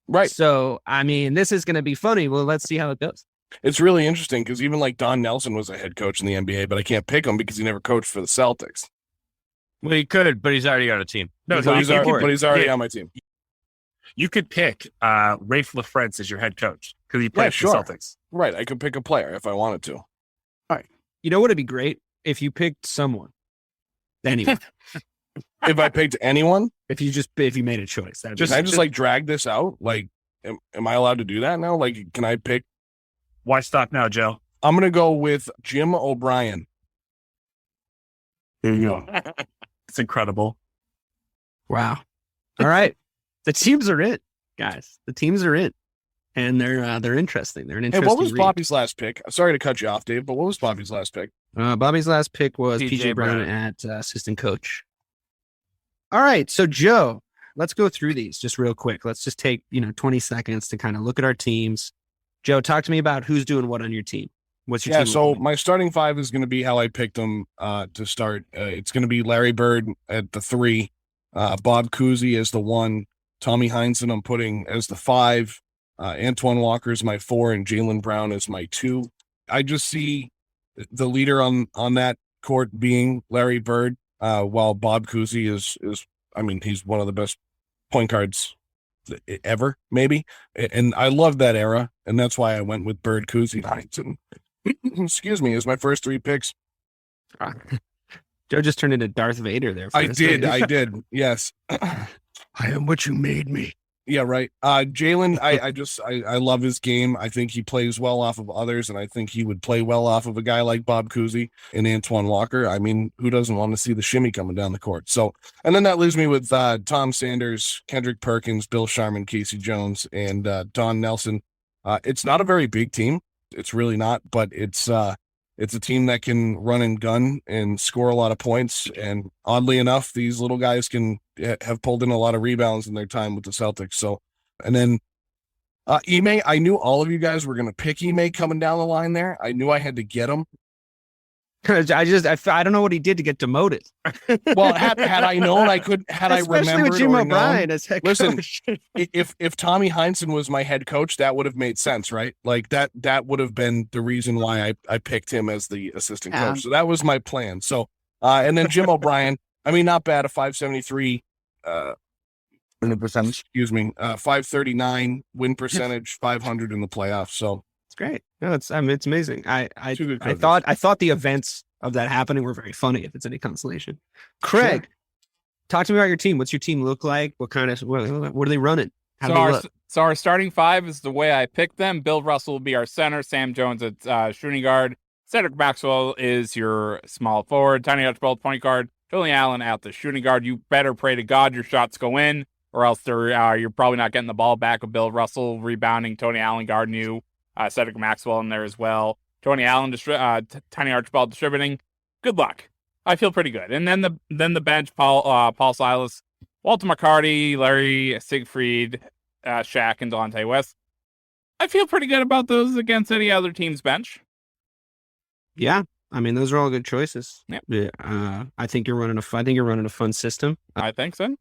Right. So, I mean, this is going to be funny. Well, let's see how it goes. It's really interesting because even like Don Nelson was a head coach in the NBA, but I can't pick him because he never coached for the Celtics. Well, he could, but he's already on a team. No, But he's already yeah. on my team. You could pick Rafe LaFrance as your head coach because he played sure. for the Celtics. Right. I could pick a player if I wanted to. You know what would be great? If you picked someone. Anyway, If I picked anyone, if you made a choice. That'd be can I just like drag this out? Like, am I allowed to do that now? Like, can I pick? Why stop now, Joe? I'm going to go with Jim O'Brien. Here you go. It's incredible. Wow. All right. The teams are in, guys. The teams are in. And they're interesting. They're an Hey, interesting what was read. Bobby's last pick? Sorry to cut you off, Dave, but what was Bobby's last pick? Bobby's last pick was PJ PJ Brown Brown. at assistant coach. All right. So, Joe, let's go through these just real quick. Let's just take, 20 seconds to kind of look at our teams. Joe, talk to me about who's doing what on your team. What's your team? So my starting five is going to be how I picked them to start. It's going to be Larry Bird at the 3, Bob Cousy as the 1, Tommy Heinsohn I'm putting as the 5, Antoine Walker is my 4, and Jaylen Brown is my 2. I just see the leader on that court being Larry Bird, while Bob Cousy is he's one of the best point guards ever, maybe. And I love that era, and that's why I went with Bird, Cousy, Heinsohn. Excuse me, as my first 3 picks. Joe just turned into Darth Vader there. For I a second. did. Yes. I am what you made me. Yeah, right. Jaylen, I love his game. I think he plays well off of others, and I think he would play well off of a guy like Bob Cousy and Antoine Walker. I mean, who doesn't want to see the shimmy coming down the court? So, and then that leaves me with Tom Sanders, Kendrick Perkins, Bill Sharman, Casey Jones, and Don Nelson. It's not a very big team. It's really not, but it's a team that can run and gun and score a lot of points. And oddly enough, these little guys can have pulled in a lot of rebounds in their time with the Celtics. So, and then Ime, I knew all of you guys were going to pick Ime coming down the line there. I knew I had to get him. I don't know what he did to get demoted. Well, had I known, I could, had Especially I remembered with Jim or O'Brien known, as head listen, coach. if Tommy Heinsohn was my head coach, that would have made sense, right? Like that would have been the reason why I picked him as the assistant coach. So that was my plan. So, and then Jim O'Brien, I mean, not bad, a 573, win percentage. excuse me, 539 win percentage, 500 in the playoffs. So It's great. No, it's amazing. I Two good coaches. thought the events of that happening were very funny. If it's any consolation, Craig, talk to me about your team. What's your team look like? What are they running? How do they look? So our starting 5 is the way I picked them. Bill Russell will be our center. Sam Jones at shooting guard. Cedric Maxwell is your small forward. Tiny Archibald point guard. Julian Allen at the shooting guard. You better pray to God your shots go in, or else you're probably not getting the ball back with Bill Russell rebounding. Tony Allen guarding you. Cedric Maxwell in there as well. Tony Allen, Tiny Archibald distributing. Good luck. I feel pretty good. And then the bench: Paul Silas, Walter McCarty, Larry Siegfried, Shaq, and Delonte West. I feel pretty good about those against any other team's bench. Yeah, I mean those are all good choices. Yep. Yeah, I think you're running a fun system. I think so.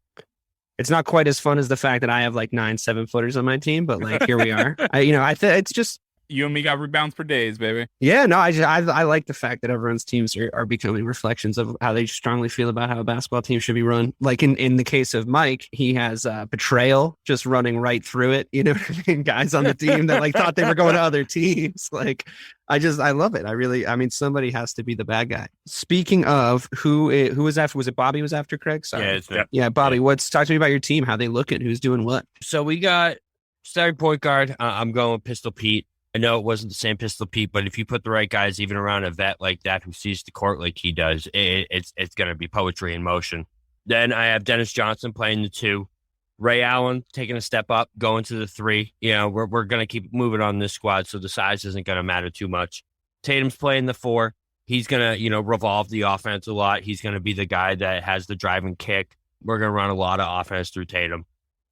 It's not quite as fun as the fact that I have like 9 7-footers on my team, but like here we are. It's just You and me got rebounds for days, baby. yeah. No, I like the fact that everyone's teams are becoming reflections of how they strongly feel about how a basketball team should be run. Like in the case of Mike, he has betrayal just running right through it. You know what I mean? Guys on the team that like thought they were going to other teams. Like I love it. Somebody has to be the bad guy. Speaking of who was after, was it Bobby was after Craig? Sorry. Yeah, Bobby, talk to me about your team, how they look at who's doing what. So we got starting point guard. I'm going with Pistol Pete. I know it wasn't the same Pistol Pete, but if you put the right guys even around a vet like that who sees the court like he does, it's going to be poetry in motion. Then I have Dennis Johnson playing the 2. Ray Allen taking a step up, going to the 3. We're going to keep moving on this squad, so the size isn't going to matter too much. Tatum's playing the 4. He's going to, revolve the offense a lot. He's going to be the guy that has the driving kick. We're going to run a lot of offense through Tatum.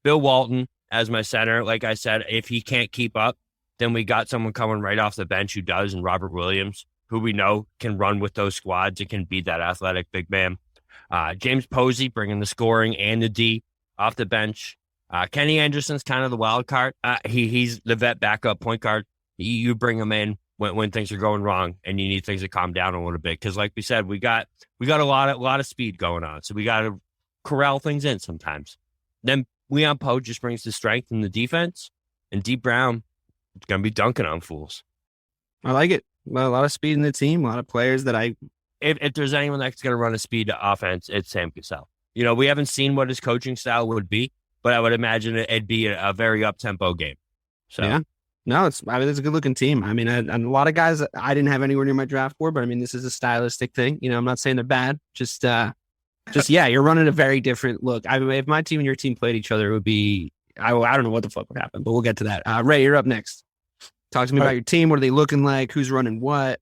Bill Walton as my center. Like I said, if he can't keep up, then we got someone coming right off the bench who does, and Robert Williams, who we know can run with those squads and can be that athletic big man. James Posey bringing the scoring and the D off the bench. Kenny Anderson's kind of the wild card. He's the vet backup point guard. You bring him in when things are going wrong and you need things to calm down a little bit. Because like we said, we got a lot of speed going on. So we got to corral things in sometimes. Then Leon Poe just brings the strength in the defense, and Dee Brown is going to be dunking on fools. I like it. A lot of speed in the team, a lot of players that if there's anyone that's going to run a speed offense, it's Sam Cassell. We haven't seen what his coaching style would be, but I would imagine it'd be a very up-tempo game. So yeah. No, it's a good-looking team. And a lot of guys I didn't have anywhere near my draft board, but this is a stylistic thing. I'm not saying they're bad. Just yeah, you're running a very different look. If my team and your team played each other, it would be I don't know what the fuck would happen, but we'll get to that. Ray, you're up next. Talk to me about your team. What are they looking like? Who's running what?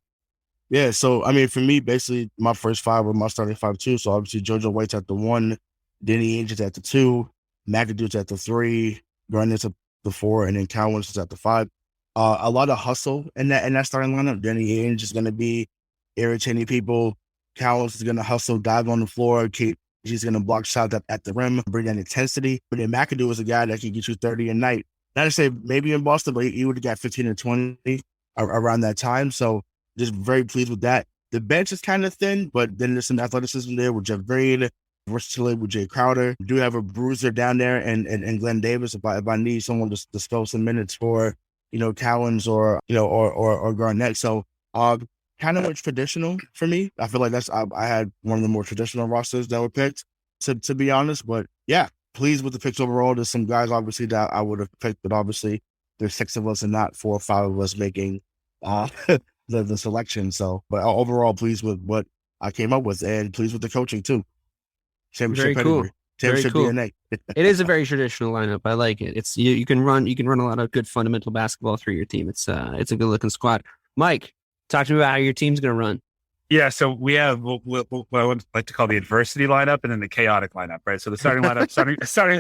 Yeah, so for me, basically my first 5 were my starting 5 too. So obviously JoJo White's at the 1, Danny Ainge is at the 2, McAdoo's at the 3, Garnett's at the 4, and then Cowens is at the 5. A lot of hustle in that starting lineup. Danny Ainge is going to be irritating people. Cowens is going to hustle, dive on the floor. He's going to block shots at the rim, bring that intensity. But then McAdoo is a guy that can get you 30 a night. Not to say maybe in Boston, but he would have got 15 and 20 around that time. So just very pleased with that. The bench is kind of thin, but then there's some athleticism there with Jeff Green, versatility with Jae Crowder. We do have a bruiser down there and Glenn Davis if I need someone to spell some minutes for, Cowens or Garnett. So kind of much traditional for me. I feel like I had one of the more traditional rosters that were picked, to be honest. But yeah, pleased with the picks overall. There's some guys obviously that I would have picked, but obviously there's 6 of us and not 4 or 5 of us making the selection. So, but overall pleased with what I came up with and pleased with the coaching too. Very cool. Very cool. DNA. It is a very traditional lineup. I like it. It's you can run a lot of good fundamental basketball through your team. It's a good looking squad. Mike, talk to me about how your team's going to run. Yeah, so we have what I would like to call the adversity lineup and then the chaotic lineup, right? So the starting lineup,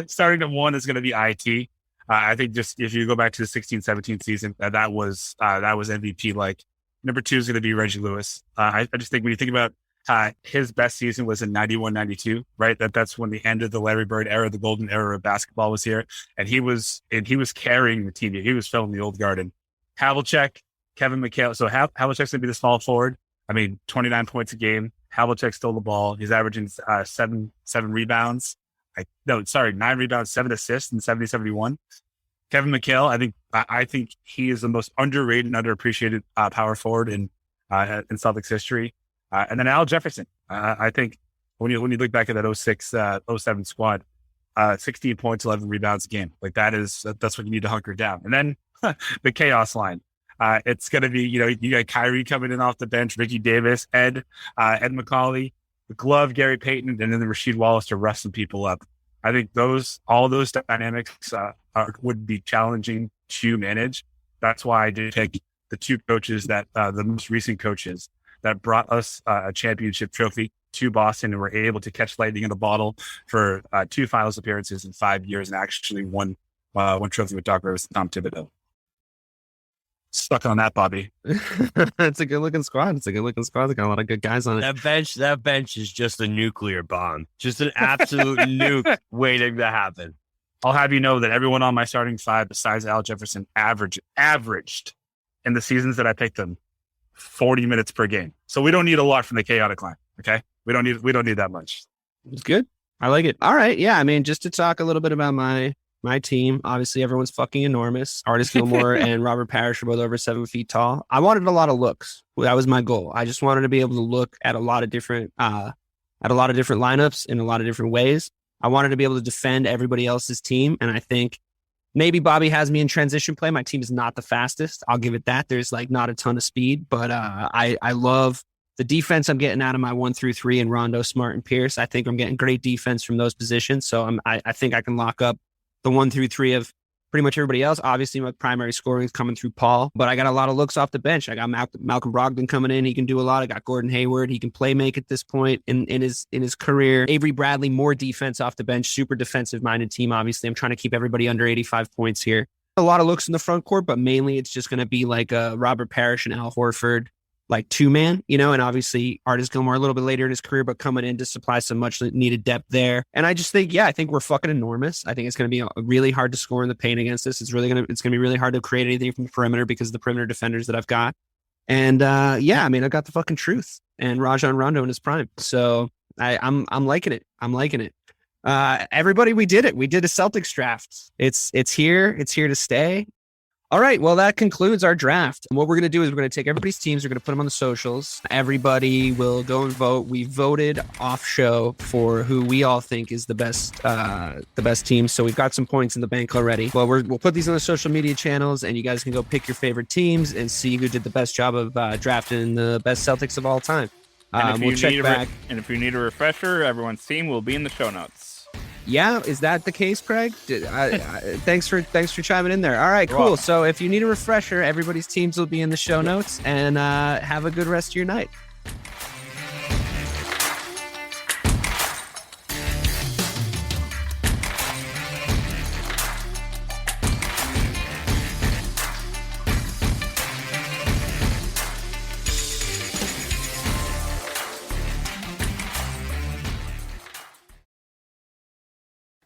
starting at 1 is going to be IT. I think just if you go back to the 16-17 season, that was MVP. Like number 2 is going to be Reggie Lewis. I just think when you think about his best season was in 91-92, right? That's when the end of the Larry Bird era, the golden era of basketball was here, and he was carrying the team. He was filling the old garden. Havlicek, Kevin McHale. So Havlicek's going to be the small forward. 29 points a game. Havlicek stole the ball. He's averaging 7 rebounds. 9 rebounds, 7 assists in 70-71. Kevin McHale, I think he is the most underrated and underappreciated power forward in Celtics history. And then Al Jefferson. I think when you look back at that 06-07 squad, 16 points, 11 rebounds a game. Like that's what you need to hunker down. And then the chaos line. It's going to be, you got Kyrie coming in off the bench, Ricky Davis, Ed McCauley, the glove, Gary Payton, and then the Rasheed Wallace to rest some people up. I think all those dynamics would be challenging to manage. That's why I did pick the 2 coaches that the most recent coaches that brought us a championship trophy to Boston and were able to catch lightning in a bottle for 2 finals appearances in 5 years and actually won trophy with Doc Rivers and Tom Thibodeau. stuck on that, Bobby. It's a good looking squad. They got a lot of good guys on it. That bench is just a nuclear bomb. Just an absolute nuke waiting to happen. I'll have you know that everyone on my starting five besides Al Jefferson averaged in the seasons that I picked them 40 minutes per game. So we don't need a lot from the chaotic line. Okay. We don't need that much. It's good. I like it. All right. Yeah. I mean, just to talk a little bit about my team, obviously everyone's fucking enormous. Artis Gilmore and Robert Parish are both over 7 feet tall. I wanted a lot of looks. That was my goal. I just wanted to be able to look at a lot of different lineups in a lot of different ways. I wanted to be able to defend everybody else's team. And I think maybe Bobby has me in transition play. My team is not the fastest. I'll give it that. There's like not a ton of speed, but I love the defense I'm getting out of my 1 through 3 and Rondo, Smart, and Pierce. I think I'm getting great defense from those positions. So I think I can lock up the 1 through 3 of pretty much everybody else. Obviously, my primary scoring is coming through Paul, but I got a lot of looks off the bench. I got Malcolm Brogdon coming in. He can do a lot. I got Gordon Hayward. He can play make at this point in his career. Avery Bradley, more defense off the bench, super defensive minded team. Obviously, I'm trying to keep everybody under 85 points here. A lot of looks in the front court, but mainly it's just going to be like Robert Parish and Al Horford, like 2-man, and obviously Artis Gilmore a little bit later in his career, but coming in to supply some much needed depth there. And I just think, I think we're fucking enormous. I think it's going to be really hard to score in the paint against us. It's going to be really hard to create anything from the perimeter because of the perimeter defenders that I've got. And I mean, I got the fucking truth and Rajon Rondo in his prime. So I'm liking it. Everybody, we did it. We did a Celtics draft. It's here. It's here to stay. All right. Well, that concludes our draft. And what we're going to do is we're going to take everybody's teams. We're going to put them on the socials. Everybody will go and vote. We voted off show for who we all think is the best team. So we've got some points in the bank already. Well, we'll put these on the social media channels and you guys can go pick your favorite teams and see who did the best job of drafting the best Celtics of all time. We'll check back. And if you need a refresher, everyone's team will be in the show notes. Yeah, is that the case, Craig? Thanks for chiming in there. All right, cool. So if you need a refresher, everybody's teams will be in the show notes, and have a good rest of your night.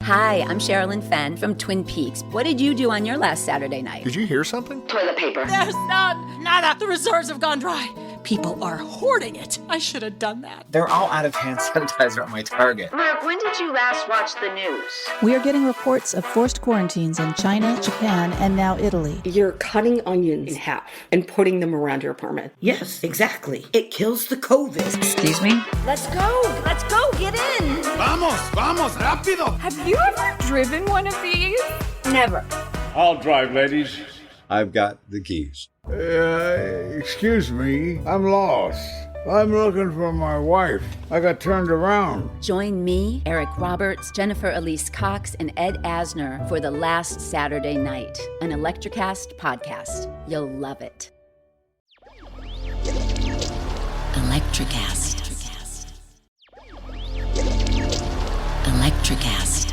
Hi, I'm Sherilyn Fenn from Twin Peaks. What did you do on your last Saturday night? Did you hear something? Toilet paper. There's none. Nada. The reserves have gone dry. People are hoarding it. I should have done that. They're all out of hand sanitizer at my Target. Mark, when did you last watch the news? We are getting reports of forced quarantines in China, Japan, and now Italy. You're cutting onions in half and putting them around your apartment. Yes, exactly. It kills the COVID. Excuse me? Let's go. Let's go. Get in. Vamos, rápido. Have you ever driven one of these? Never. I'll drive, ladies. I've got the keys. Excuse me, I'm lost. I'm looking for my wife. I got turned around. Join me, Eric Roberts, Jennifer Elise Cox, and Ed Asner for The Last Saturday Night, an Electrocast podcast. You'll love it. Electrocast. Electrocast.